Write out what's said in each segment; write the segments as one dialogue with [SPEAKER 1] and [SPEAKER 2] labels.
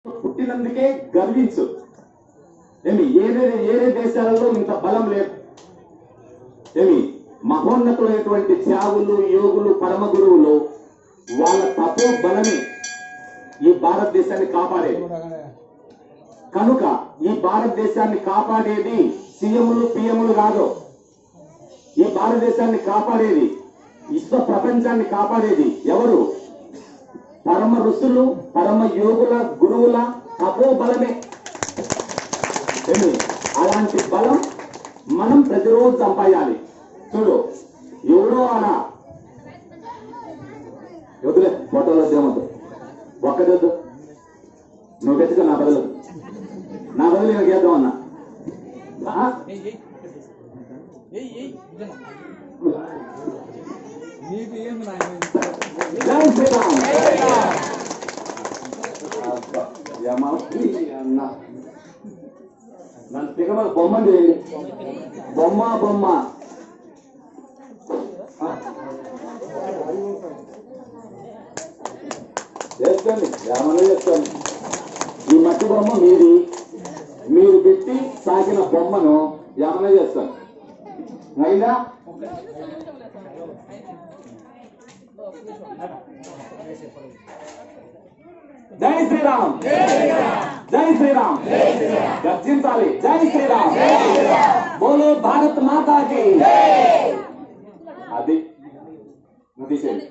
[SPEAKER 1] పుట్టినందుకే గర్వించు. ఏమి ఏ దేశాలలో ఇంత బలం లేదు. ఏమి మహోన్నతులైనటువంటి త్యాగులు, యోగులు, పరమ గురువులు వాళ్ళ తపో బలమే ఈ భారతదేశాన్ని కాపాడేది. కనుక ఈ భారతదేశాన్ని కాపాడేది సీఎంలు, పిఎంలు కాదు. ఈ భారతదేశాన్ని కాపాడేది, విశ్వ ప్రపంచాన్ని కాపాడేది ఎవరు? పరమ ఋషులు, పరమ యోగుల, గురువుల తపోబలమే. అలాంటి బలం మనం ప్రతిరోజు సంపాయాలి. చూడు, ఎవడో అలా వద్దులే, ఫోటోలో దేవద్దు, ఒక్కదొద్దు, నువ్వు వెతుక నా బదులు నేను చేద్దాం అన్నా. జై శ్రీరామ్. అన్న నన్ను తిగమ బొమ్మని బొమ్మ చేస్తాను, ఏమన్నా చేస్తాను. ఈ మట్టి బొమ్మ మీది, మీరు పెట్టి సాగిన బొమ్మను ఏమన్నా చేస్తాను. అయినా జై శ్రీరామ్, జై శ్రీరామ్, గర్జించాలి. జై శ్రీరామ్, బోలో భారత్ మాతాకి. అది తీసేది.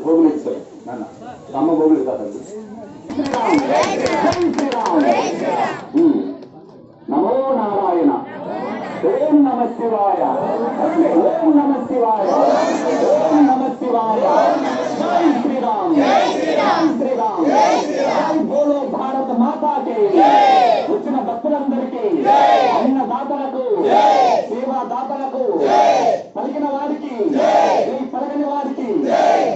[SPEAKER 1] బొగులు ఇస్తారు నాన్న, అమ్మ బొగులు కాదండి. నమో నారాయణ. ఓం నమ శివాయ, ఓం నమ శివాయ, ఓం నమ శివాయ. జై శ్రీరామ్, జై శ్రీరామ్, జై బోలో భారత మాతాకి. వచ్చిన భక్తులందరికీ, అన్నదాతలకు, సేవాదాతలకు, పలికిన వారికి, పలకని వారికి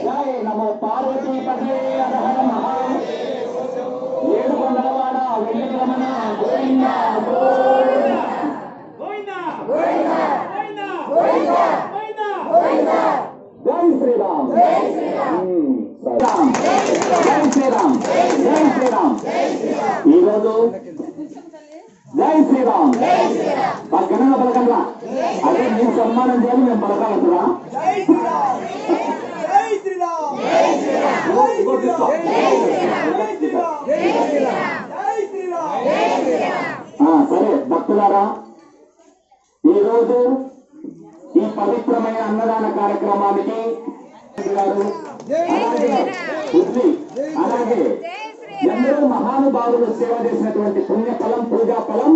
[SPEAKER 1] జై. నమో పార్వతీ పదే హర మహా. ఏడు కొండలవాడ వెంకట రమణ గోవింద జై శ్రీరామ్, జై శ్రీరామ్, జై శ్రీరామ్. ఈరోజు జై శ్రీరామ్ ఘనంగా పలకంగా. అదే మీరు సన్మానం చేయాలి, మేము పలకాలంటున్నా. సరే భక్తులారా, ఈరోజు ఈ పవిత్రమైన అన్నదాన కార్యక్రమానికి అలాగే ఎందరో మహానుభావులు సేవ చేసినటువంటి పుణ్యఫలం, పూజా ఫలం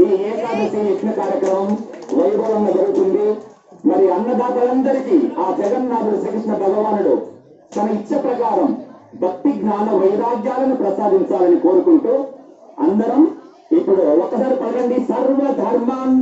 [SPEAKER 1] ఈ ఏకాదశి యజ్ఞ కార్యక్రమం వైభవంగా జరుగుతుంది. మరి అన్నదాతలందరికీ ఆ జగన్నాథుడు శ్రీకృష్ణ భగవానుడు తన ఇచ్చ ప్రకారం భక్తి, జ్ఞాన, వైరాగ్యాలను ప్రసాదించాలని కోరుకుంటూ అందరం ఇప్పుడు ఒక్కసారి పలకండి, సర్వధర్మాన్.